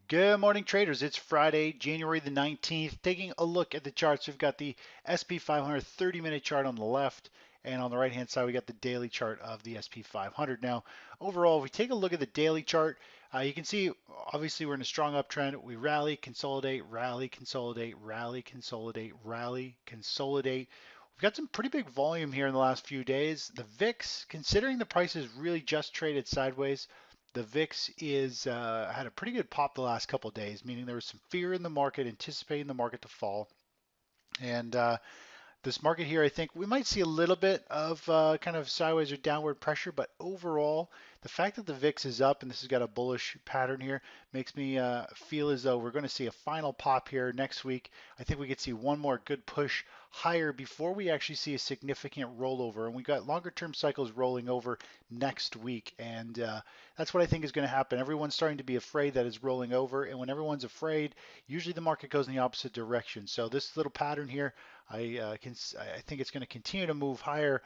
Good morning, traders. It's Friday, January the 19th. Taking a look at the charts, we've got the SP 500 30-minute chart on the left, and on the right-hand side, we got the daily chart of the SP 500. Now, overall, if we take a look at the daily chart, you can see obviously we're in a strong uptrend. We rally, consolidate, rally, consolidate, rally, consolidate, rally, consolidate. We've got some pretty big volume here in the last few days. The VIX, considering the prices really just traded sideways, the VIX is had a pretty good pop the last couple of days, meaning there was some fear in the market, anticipating the market to fall. And this market here, I think we might see a little bit of kind of sideways or downward pressure, but overall, the fact that the VIX is up and this has got a bullish pattern here makes me feel as though we're going to see a final pop here next week. I think we could see one more good push higher before we actually see a significant rollover. And we got longer term cycles rolling over next week. And that's what I think is going to happen. Everyone's starting to be afraid that it's rolling over. And when everyone's afraid, usually the market goes in the opposite direction. So this little pattern here, I think it's going to continue to move higher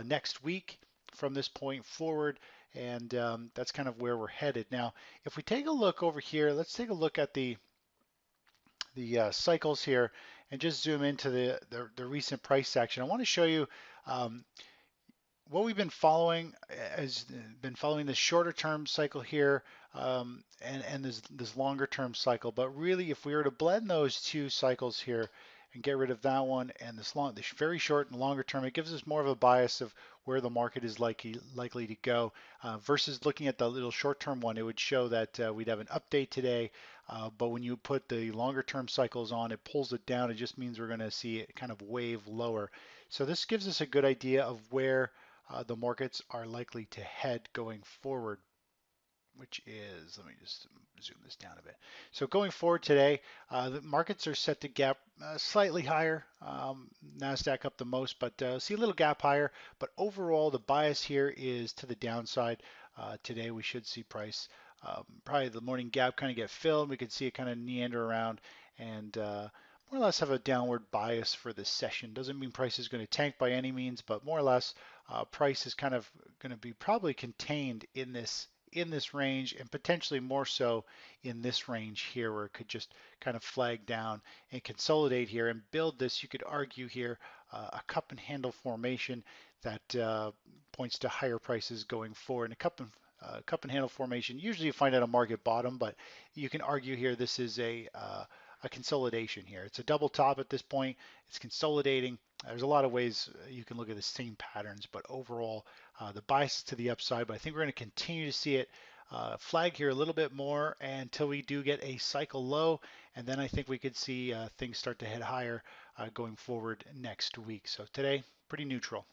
next week from this point forward, and that's kind of where we're headed. Now, if we take a look over here, let's take a look at the cycles here and just zoom into the recent price action. I want to show you um, what we've been following has been following this shorter term cycle here and this longer term cycle. But really, if we were to blend those two cycles here and get rid of that one and this very short and longer term, it gives us more of a bias of where the market is likely to go versus looking at the little short term one. It would show that we'd have an update today, but when you put the longer term cycles on, it pulls it down. It just means we're going to see it kind of wave lower. So this gives us a good idea of where the markets are likely to head going forward, which is, let me just zoom this down a bit. So going forward today, the markets are set to gap slightly higher. NASDAQ up the most, but see a little gap higher. But overall, the bias here is to the downside. Today we should see price probably the morning gap kind of get filled. We could see it kind of meander around and more or less have a downward bias for this session. Doesn't mean price is going to tank by any means, but more or less price is kind of going to be probably contained in this range and potentially more so in this range here where it could just kind of flag down and consolidate here and build this. You could argue here a cup and handle formation that points to higher prices going forward. And cup and handle formation, usually you find at a market bottom, but you can argue here this is a consolidation here. It's a double top at this point. It's consolidating. There's a lot of ways you can look at the same patterns, but overall, the bias is to the upside. But I think we're going to continue to see it flag here a little bit more until we do get a cycle low, and then I think we could see things start to head higher going forward next week. So today, pretty neutral.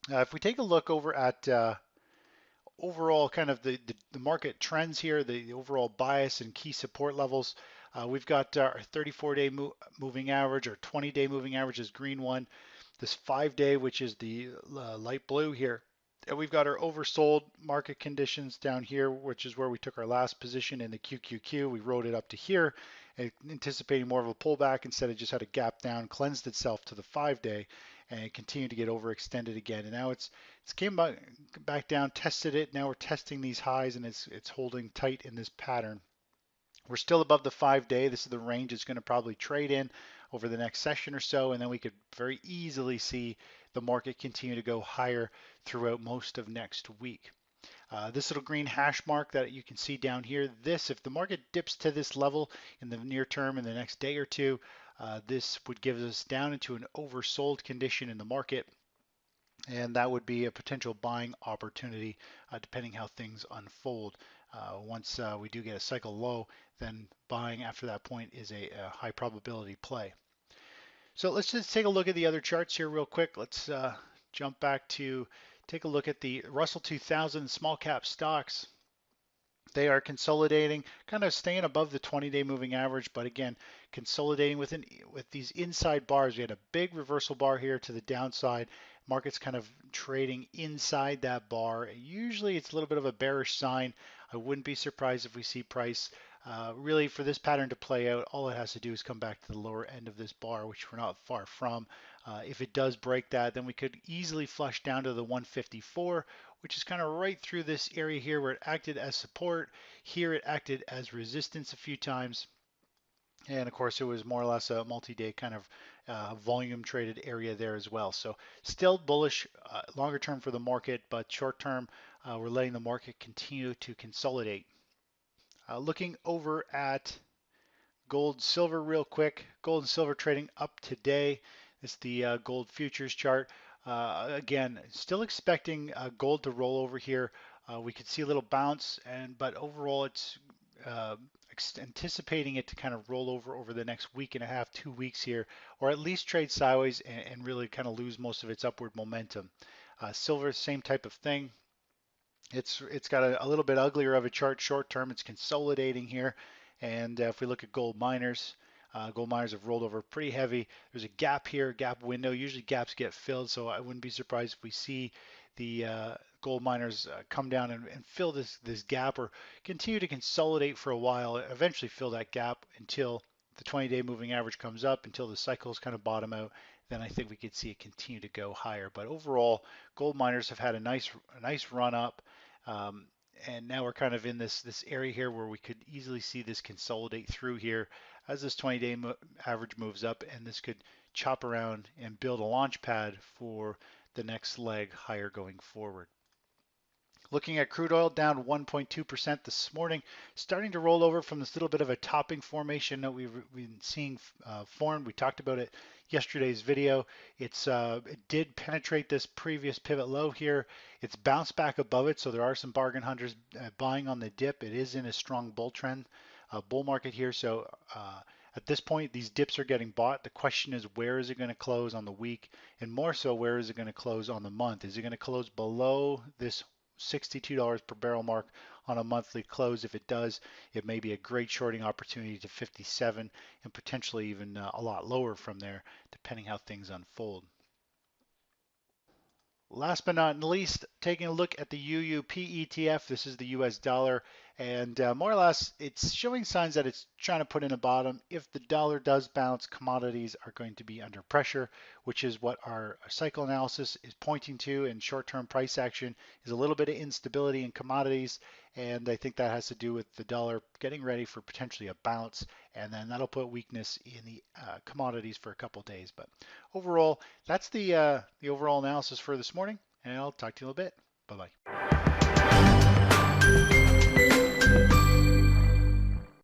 If we take a look over at overall kind of the market trends here, the overall bias and key support levels. We've got our 34-day moving average, our 20-day moving average is green one, this 5-day, which is the light blue here. And we've got our oversold market conditions down here, which is where we took our last position in the QQQ. We rode it up to here, anticipating more of a pullback. Instead, it just had a gap down, cleansed itself to the 5-day, and it continued to get overextended again. And now it's came back down, tested it. Now we're testing these highs, and it's holding tight in this pattern. We're still above the 5-day. This is the range it's going to probably trade in over the next session or so, and then we could very easily see the market continue to go higher throughout most of next week. This little green hash mark that you can see down here, if the market dips to this level in the near term in the next day or two, this would give us down into an oversold condition in the market, and that would be a potential buying opportunity depending how things unfold. Once we do get a cycle low, then buying after that point is a high probability play. So let's just take a look at the other charts here real quick. Let's jump back to take a look at the Russell 2000 small cap stocks. They are consolidating, kind of staying above the 20-day moving average, but again, consolidating with these inside bars. We had a big reversal bar here to the downside. Market's kind of trading inside that bar. Usually it's a little bit of a bearish sign. I wouldn't be surprised if we see price really for this pattern to play out. All it has to do is come back to the lower end of this bar, which we're not far from. If it does break that, then we could easily flush down to the 154, which is kind of right through this area here where it acted as support. Here it acted as resistance a few times. And of course, it was more or less a multi-day kind of volume traded area there as well. So still bullish longer term for the market, but short term, we're letting the market continue to consolidate. Looking over at gold, silver real quick. Gold and silver trading up today. It's the gold futures chart. Again, still expecting gold to roll over here. We could see a little bounce, but overall it's uh, anticipating it to kind of roll over the next week and a half, 2 weeks here, or at least trade sideways and really kind of lose most of its upward momentum. Silver, same type of thing. It's got a little bit uglier of a chart short term. It's consolidating here, and if we look at gold miners have rolled over pretty heavy. There's a gap here, gap window. Usually gaps get filled, so I wouldn't be surprised if we see the gold miners come down and fill this gap or continue to consolidate for a while. Eventually fill that gap until the 20-day moving average comes up, until the cycles kind of bottom out. Then I think we could see it continue to go higher. But overall, gold miners have had a nice run up. Um, and now we're kind of in this area here where we could easily see this consolidate through here as this 20-day average moves up, and this could chop around and build a launch pad for the next leg higher going forward. Looking at crude oil, down 1.2% this morning, starting to roll over from this little bit of a topping formation that we've been seeing formed. We talked about it yesterday's video. It did penetrate this previous pivot low here. It's bounced back above it, so there are some bargain hunters buying on the dip. It is in a strong bull trend, bull market here. So at this point, these dips are getting bought. The question is, where is it going to close on the week? And more so, where is it going to close on the month? Is it going to close below this $62 per barrel mark on a monthly close? If it does, it may be a great shorting opportunity to 57 and potentially even a lot lower from there, depending how things unfold. Last but not least, taking a look at the UUP ETF. This is the US dollar, and more or less it's showing signs that it's trying to put in a bottom. If the dollar does bounce, commodities are going to be under pressure, which is what our cycle analysis is pointing to, and short-term price action is a little bit of instability in commodities, and I think that has to do with the dollar getting ready for potentially a bounce, and then that'll put weakness in the commodities for a couple days. But overall, that's the overall analysis for this morning, and I'll talk to you in a little bit. Bye-bye.